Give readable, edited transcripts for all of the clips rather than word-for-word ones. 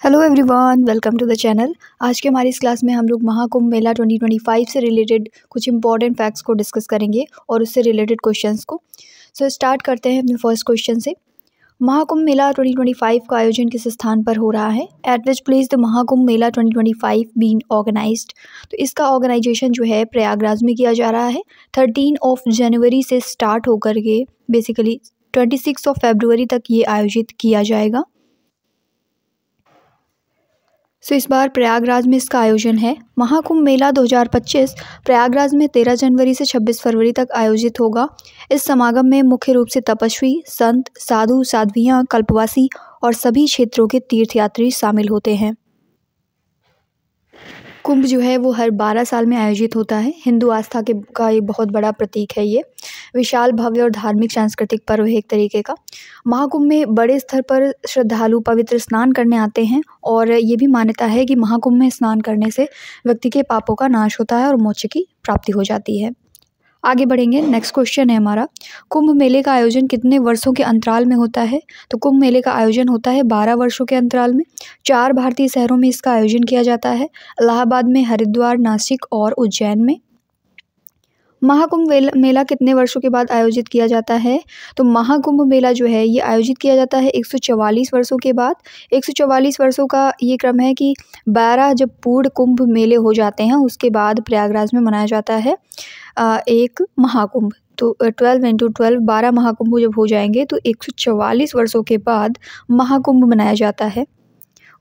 Hello everyone, welcome to the channel. आज के हमारी इस क्लास में हम लोग महाकुंभ मेला 2025 से रिलेटेड कुछ इंपॉर्टेंट फैक्ट्स को डिस्कस करेंगे और उससे रिलेटेड क्वेश्चंस को। स्टार्ट करते हैं अपने फर्स्ट क्वेश्चन से। महाकुंभ मेला 2025 का आयोजन किस स्थान पर हो रहा है? At which place the Mahakumbh Mela 2025 been organised? तो इसका ऑर्गेनाइजेशन जो है प्रयागराज में किया जा रहा है। 13 जनवरी से स्टार्ट होकर के बेसिकली 26 फरवरी तक ये आयोजित किया जाएगा। इस बार प्रयागराज में इसका आयोजन है। महाकुंभ मेला 2025 प्रयागराज में 13 जनवरी से 26 फरवरी तक आयोजित होगा। इस समागम में मुख्य रूप से तपस्वी, संत, साधु, साध्वियाँ, कल्पवासी और सभी क्षेत्रों के तीर्थयात्री शामिल होते हैं। कुंभ जो है वो हर 12 साल में आयोजित होता है। हिंदू आस्था का एक बहुत बड़ा प्रतीक है ये। विशाल, भव्य और धार्मिक सांस्कृतिक पर्व है एक तरीके का। महाकुंभ में बड़े स्तर पर श्रद्धालु पवित्र स्नान करने आते हैं और ये भी मान्यता है कि महाकुंभ में स्नान करने से व्यक्ति के पापों का नाश होता है और मोक्ष की प्राप्ति हो जाती है। आगे बढ़ेंगे। नेक्स्ट क्वेश्चन है हमारा, कुंभ मेले का आयोजन कितने वर्षों के अंतराल में होता है? तो कुंभ मेले का आयोजन होता है 12 वर्षों के अंतराल में। 4 भारतीय शहरों में इसका आयोजन किया जाता है, इलाहाबाद में, हरिद्वार, नासिक और उज्जैन में। महाकुंभ मेला कितने वर्षों के बाद आयोजित किया जाता है? तो महाकुंभ मेला जो है ये आयोजित किया जाता है 144 वर्षों के बाद। 144 वर्षों का ये क्रम है कि 12 जब पूर्ण कुंभ मेले हो जाते हैं उसके बाद प्रयागराज में मनाया जाता है एक महाकुंभ। तो 12 × 12 12 महाकुंभ जब हो जाएंगे तो 144 वर्षों के बाद महाकुंभ मनाया जाता है।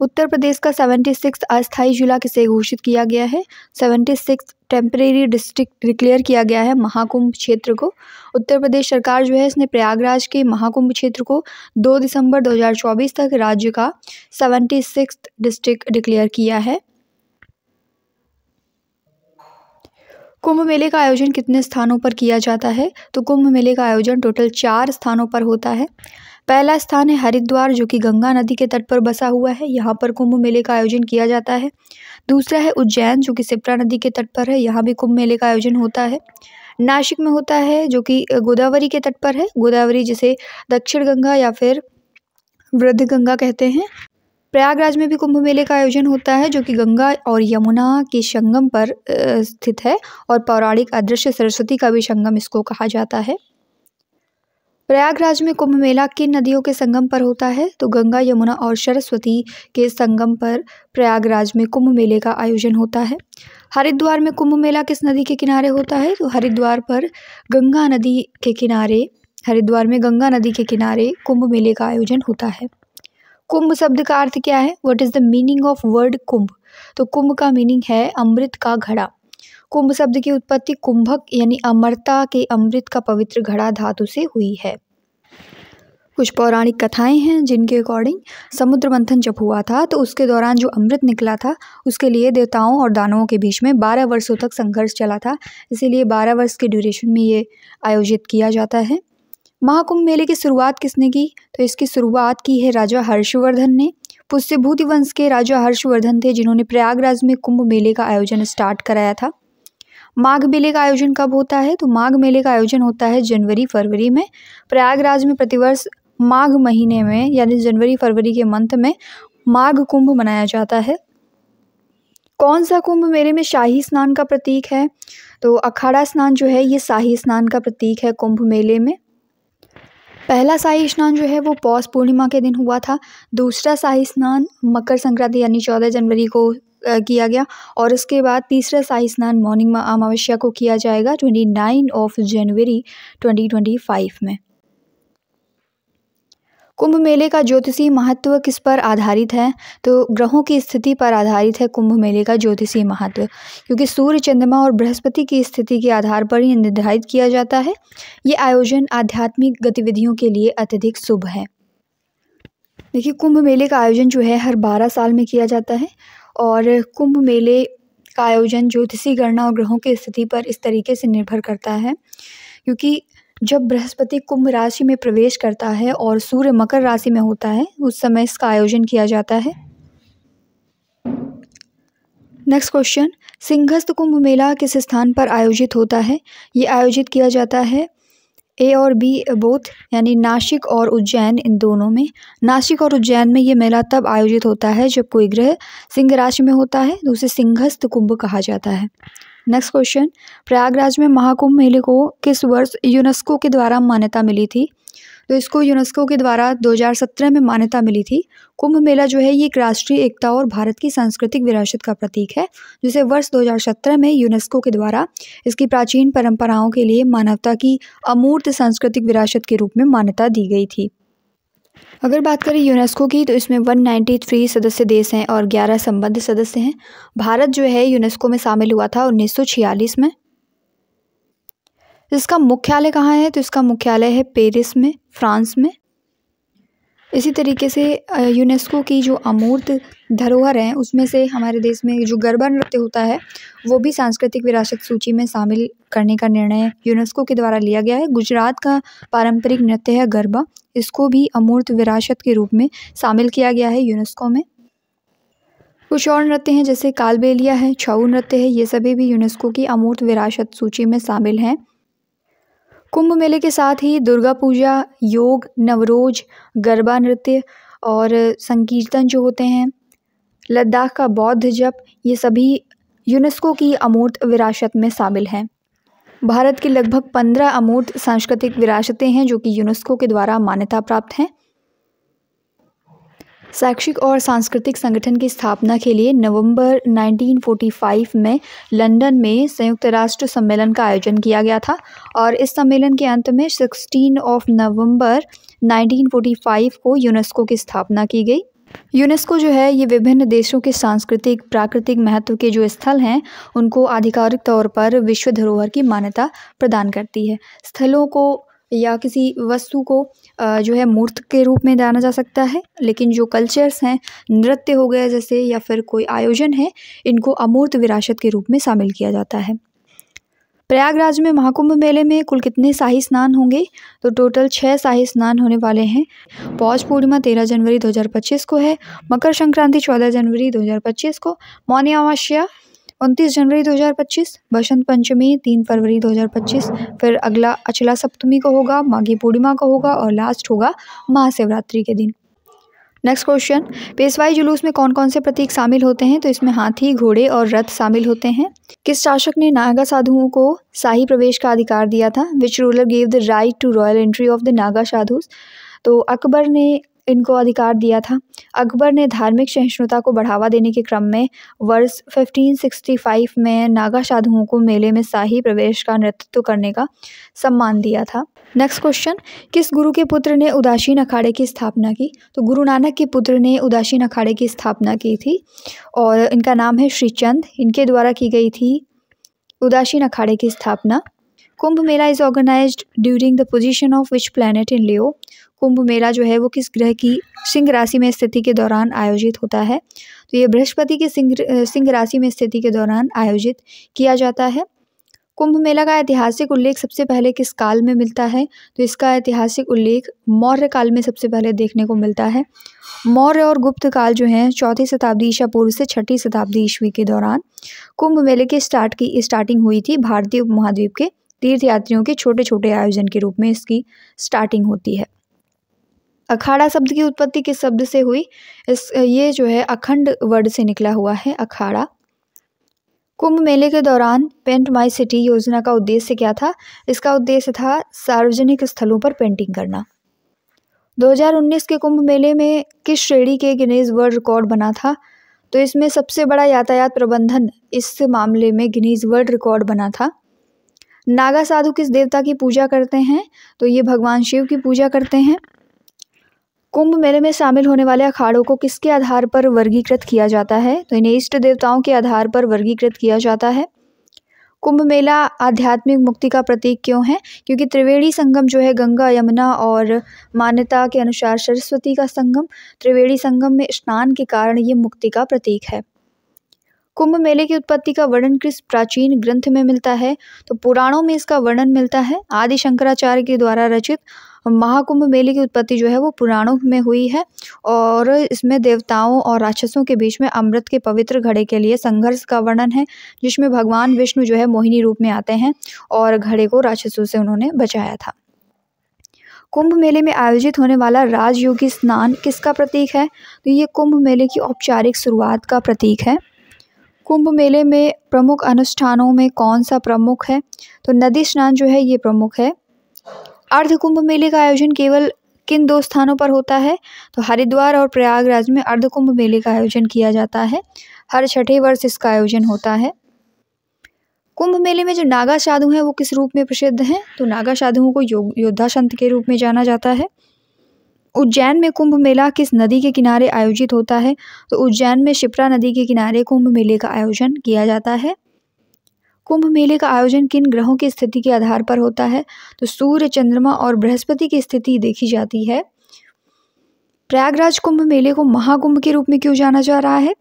उत्तर प्रदेश का 76 अस्थायी जिला किसे घोषित किया गया है? 76 टेम्परेरी डिस्ट्रिक्ट डिक्लेयर किया गया है महाकुंभ क्षेत्र को। उत्तर प्रदेश सरकार जो है इसने प्रयागराज के महाकुंभ क्षेत्र को 2 दिसंबर 2024 तक राज्य का 76 डिस्ट्रिक्ट डिक्लेयर किया है। कुंभ मेले का आयोजन कितने स्थानों पर किया जाता है? तो कुंभ मेले का आयोजन टोटल 4 स्थानों पर होता है। पहला स्थान है हरिद्वार, जो कि गंगा नदी के तट पर बसा हुआ है। यहाँ पर कुंभ मेले का आयोजन किया जाता है। दूसरा है उज्जैन, जो कि शिप्रा नदी के तट पर है। यहाँ भी कुंभ मेले का आयोजन होता है। नासिक में होता है, जो कि गोदावरी के तट पर है। गोदावरी जिसे दक्षिण गंगा या फिर वृद्ध गंगा कहते हैं। प्रयागराज में भी कुंभ मेले का आयोजन होता है, जो कि गंगा और यमुना के संगम पर स्थित है और पौराणिक अदृश्य सरस्वती का भी संगम इसको कहा जाता है। प्रयागराज में कुंभ मेला किन नदियों के संगम पर होता है? तो गंगा, यमुना और सरस्वती के संगम पर प्रयागराज में कुंभ मेले का आयोजन होता है। हरिद्वार में कुंभ मेला किस नदी के किनारे होता है? तो हरिद्वार पर गंगा नदी के किनारे, हरिद्वार में गंगा नदी के किनारे कुंभ मेले का आयोजन होता है। कुंभ शब्द का अर्थ क्या है? What is the meaning of word Kumbh? तो कुंभ का मीनिंग है अमृत का घड़ा। कुंभ शब्द की उत्पत्ति कुंभक यानी अमरता के अमृत का पवित्र घड़ा धातु से हुई है। कुछ पौराणिक कथाएं हैं जिनके अकॉर्डिंग समुद्र मंथन जब हुआ था तो उसके दौरान जो अमृत निकला था उसके लिए देवताओं और दानवों के बीच में 12 वर्षों तक संघर्ष चला था। इसीलिए 12 वर्ष के ड्यूरेशन में ये आयोजित किया जाता है। महाकुंभ मेले की शुरुआत किसने की? तो इसकी शुरुआत की है राजा हर्षवर्धन ने। पुष्यभूति वंश के राजा हर्षवर्धन थे जिन्होंने प्रयागराज में कुंभ मेले का आयोजन स्टार्ट कराया था। माघ मेले का आयोजन कब होता है? तो माघ मेले का आयोजन होता है जनवरी फरवरी में। प्रयागराज में प्रतिवर्ष माघ महीने में यानी जनवरी फरवरी के मंथ में माघ कुंभ मनाया जाता है। कौन सा कुंभ मेले में शाही स्नान का प्रतीक है? तो अखाड़ा स्नान जो है ये शाही स्नान का प्रतीक है कुंभ मेले में। पहला शाही स्नान जो है वो पौष पूर्णिमा के दिन हुआ था। दूसरा शाही स्नान मकर संक्रांति यानी 14 जनवरी को किया गया और उसके बाद तीसरा शाही स्नान मौनी अमावस्या को किया जाएगा 29 जनवरी 2025 में। कुंभ मेले का ज्योतिषीय महत्व किस पर आधारित है? तो ग्रहों की स्थिति पर आधारित है कुंभ मेले का ज्योतिषीय महत्व, क्योंकि सूर्य, चंद्रमा और बृहस्पति की स्थिति के आधार पर ही निर्धारित किया जाता है। ये आयोजन आध्यात्मिक गतिविधियों के लिए अत्यधिक शुभ है। देखिए, कुंभ मेले का आयोजन जो है हर 12 साल में किया जाता है और कुंभ मेले का आयोजन ज्योतिषीय गणना और ग्रहों की स्थिति पर इस तरीके से निर्भर करता है, क्योंकि जब बृहस्पति कुंभ राशि में प्रवेश करता है और सूर्य मकर राशि में होता है उस समय इसका आयोजन किया जाता है। नेक्स्ट क्वेश्चन, सिंहस्थ कुंभ मेला किस स्थान पर आयोजित होता है? ये आयोजित किया जाता है ए और बी बोथ, यानी नासिक और उज्जैन, इन दोनों में। नासिक और उज्जैन में ये मेला तब आयोजित होता है जब कोई ग्रह सिंह राशि में होता है, तो उसे सिंहस्थ कुंभ कहा जाता है। नेक्स्ट क्वेश्चन, प्रयागराज में महाकुंभ मेले को किस वर्ष यूनेस्को के द्वारा मान्यता मिली थी? तो इसको यूनेस्को के द्वारा 2017 में मान्यता मिली थी। कुंभ मेला जो है ये एक राष्ट्रीय एकता और भारत की सांस्कृतिक विरासत का प्रतीक है, जिसे वर्ष 2017 में यूनेस्को के द्वारा इसकी प्राचीन परंपराओं के लिए मानवता की अमूर्त सांस्कृतिक विरासत के रूप में मान्यता दी गई थी। अगर बात करें यूनेस्को की, तो इसमें 193 सदस्य देश हैं और 11 संबद्ध सदस्य हैं। भारत जो है यूनेस्को में शामिल हुआ था 1946 में। इसका मुख्यालय कहाँ है? तो इसका मुख्यालय है पेरिस में, फ्रांस में। इसी तरीके से यूनेस्को की जो अमूर्त धरोहर हैं उसमें से हमारे देश में जो गरबा नृत्य होता है वो भी सांस्कृतिक विरासत सूची में शामिल करने का निर्णय यूनेस्को के द्वारा लिया गया है। गुजरात का पारंपरिक नृत्य है गरबा, इसको भी अमूर्त विरासत के रूप में शामिल किया गया है यूनेस्को में। कुछ और नृत्य हैं जैसे कालबेलिया है, छऊ नृत्य है, ये सभी भी यूनेस्को की अमूर्त विरासत सूची में शामिल हैं। कुंभ मेले के साथ ही दुर्गा पूजा, योग, नवरोज, गरबा नृत्य और संकीर्तन जो होते हैं, लद्दाख का बौद्ध जप, ये सभी यूनेस्को की अमूर्त विरासत में शामिल हैं। भारत की लगभग 15 अमूर्त सांस्कृतिक विरासतें हैं जो कि यूनेस्को के द्वारा मान्यता प्राप्त हैं। शैक्षिक और सांस्कृतिक संगठन की स्थापना के लिए नवंबर 1945 में लंदन में संयुक्त राष्ट्र सम्मेलन का आयोजन किया गया था और इस सम्मेलन के अंत में 16 नवंबर 1945 को यूनेस्को की स्थापना की गई। यूनेस्को जो है ये विभिन्न देशों के सांस्कृतिक प्राकृतिक महत्व के जो स्थल हैं उनको आधिकारिक तौर पर विश्व धरोहर की मान्यता प्रदान करती है। स्थलों को या किसी वस्तु को जो है मूर्त के रूप में जाना जा सकता है, लेकिन जो कल्चर्स हैं, नृत्य हो गया जैसे या फिर कोई आयोजन है, इनको अमूर्त विरासत के रूप में शामिल किया जाता है। प्रयागराज में महाकुंभ मेले में कुल कितने शाही स्नान होंगे? तो टोटल 6 शाही स्नान होने वाले हैं। पौष पूर्णिमा 13 जनवरी 2025 को है, मकर संक्रांति 14 जनवरी 2025 को, मौनी अमावस्या 29 जनवरी 2025, बसंत पंचमी 3 फरवरी 2025, फिर अगला अचला सप्तमी को होगा, माघी पूर्णिमा को होगा और लास्ट होगा महाशिवरात्रि के दिन। नेक्स्ट क्वेश्चन, पेशवाई जुलूस में कौन कौन से प्रतीक शामिल होते हैं? तो इसमें हाथी, घोड़े और रथ शामिल होते हैं। किस शासक ने नागा साधुओं को शाही प्रवेश का अधिकार दिया था? Which ruler gave the right to royal entry of the Naga sadhus? तो अकबर ने इनको अधिकार दिया था। अकबर ने धार्मिक सहिष्णुता को बढ़ावा देने के क्रम में वर्ष 1565 में नागा साधुओं को मेले में शाही प्रवेश का नेतृत्व करने का सम्मान दिया था। नेक्स्ट क्वेश्चन, किस गुरु के पुत्र ने उदासीन अखाड़े की स्थापना की? तो गुरु नानक के पुत्र ने उदासीन अखाड़े की स्थापना की थी और इनका नाम है श्री चंद। इनके द्वारा की गई थी उदासीन अखाड़े की स्थापना। Kumbh Mela is organized during the position of which planet in Leo? Kumbh Mela जो है वो किस ग्रह की सिंह राशि में स्थिति के दौरान आयोजित होता है? तो ये बृहस्पति की सिंह राशि में स्थिति के दौरान आयोजित किया जाता है। कुंभ मेला का ऐतिहासिक उल्लेख सबसे पहले किस काल में मिलता है? तो इसका ऐतिहासिक उल्लेख मौर्य काल में सबसे पहले देखने को मिलता है। मौर्य और गुप्त काल जो हैं 4वीं शताब्दी ईसा पूर्व से 6वीं शताब्दी ईस्वी के दौरान कुंभ मेले के स्टार्टिंग हुई थी। भारतीय उपमहाद्वीप के तीर्थयात्रियों के छोटे छोटे आयोजन के रूप में इसकी स्टार्टिंग होती है। अखाड़ा शब्द की उत्पत्ति किस शब्द से हुई? ये जो है अखंड वर्ड से निकला हुआ है, अखाड़ा। कुंभ मेले के दौरान पेंट माई सिटी योजना का उद्देश्य क्या था? इसका उद्देश्य था सार्वजनिक स्थलों पर पेंटिंग करना। 2019 के कुंभ मेले में किस श्रेणी के गिनीज वर्ल्ड रिकॉर्ड बना था? तो इसमें सबसे बड़ा यातायात प्रबंधन इस मामले में गिनीज वर्ल्ड रिकॉर्ड बना था। नागा साधु किस देवता की पूजा करते हैं? तो ये भगवान शिव की पूजा करते हैं। कुंभ मेले में शामिल होने वाले अखाड़ों को किसके आधार पर वर्गीकृत किया जाता है? तो इन्हें इष्ट देवताओं के आधार पर वर्गीकृत किया जाता है। कुंभ मेला आध्यात्मिक मुक्ति का प्रतीक क्यों है? क्योंकि त्रिवेणी संगम जो है गंगा, यमुना और मान्यता के अनुसार सरस्वती का संगम, त्रिवेणी संगम में स्नान के कारण ये मुक्ति का प्रतीक है। कुंभ मेले की उत्पत्ति का वर्णन किस प्राचीन ग्रंथ में मिलता है? तो पुराणों में इसका वर्णन मिलता है। आदि शंकराचार्य के द्वारा रचित महाकुंभ मेले की उत्पत्ति जो है वो पुराणों में हुई है और इसमें देवताओं और राक्षसों के बीच में अमृत के पवित्र घड़े के लिए संघर्ष का वर्णन है, जिसमें भगवान विष्णु जो है मोहिनी रूप में आते हैं और घड़े को राक्षसों से उन्होंने बचाया था। कुंभ मेले में आयोजित होने वाला राजयोगी स्नान किसका प्रतीक है? तो ये कुंभ मेले की औपचारिक शुरुआत का प्रतीक है। कुंभ मेले में प्रमुख अनुष्ठानों में कौन सा प्रमुख है? तो नदी स्नान जो है ये प्रमुख है। अर्ध कुंभ मेले का आयोजन केवल किन 2 स्थानों पर होता है? तो हरिद्वार और प्रयागराज में अर्ध कुंभ मेले का आयोजन किया जाता है। हर छठे वर्ष इसका आयोजन होता है। कुंभ मेले में जो नागा साधु हैं वो किस रूप में प्रसिद्ध हैं? तो नागा साधुओं को योद्धा संत के रूप में जाना जाता है। उज्जैन में कुंभ मेला किस नदी के किनारे आयोजित होता है? तो उज्जैन में शिप्रा नदी के किनारे कुंभ मेले का आयोजन किया जाता है। कुंभ मेले का आयोजन किन ग्रहों की स्थिति के आधार पर होता है? तो सूर्य, चंद्रमा और बृहस्पति की स्थिति देखी जाती है। प्रयागराज कुंभ मेले को महाकुंभ के रूप में क्यों जाना जा रहा है?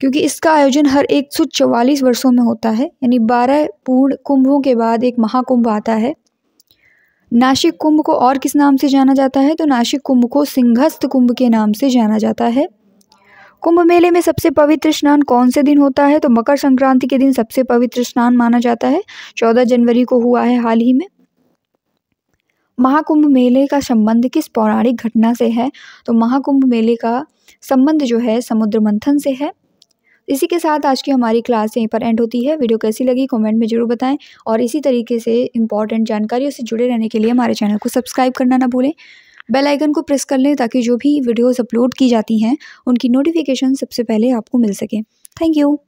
क्योंकि इसका आयोजन हर 144 वर्षों में होता है, यानी 12 पूर्ण कुंभों के बाद एक महाकुंभ आता है। नासिक कुंभ को और किस नाम से जाना जाता है? तो नासिक कुंभ को सिंहस्थ कुंभ के नाम से जाना जाता है। कुंभ मेले में सबसे पवित्र स्नान कौन से दिन होता है? तो मकर संक्रांति के दिन सबसे पवित्र स्नान माना जाता है। 14 जनवरी को हुआ है हाल ही में। महाकुंभ मेले का संबंध किस पौराणिक घटना से है? तो महाकुंभ मेले का संबंध जो है समुद्र मंथन से है। इसी के साथ आज की हमारी क्लास यहीं पर एंड होती है। वीडियो कैसी लगी कमेंट में ज़रूर बताएं और इसी तरीके से इंपॉर्टेंट जानकारियों से जुड़े रहने के लिए हमारे चैनल को सब्सक्राइब करना ना भूलें। बेल आइकन को प्रेस कर लें ताकि जो भी वीडियोस अपलोड की जाती हैं उनकी नोटिफिकेशन सबसे पहले आपको मिल सके। Thank you.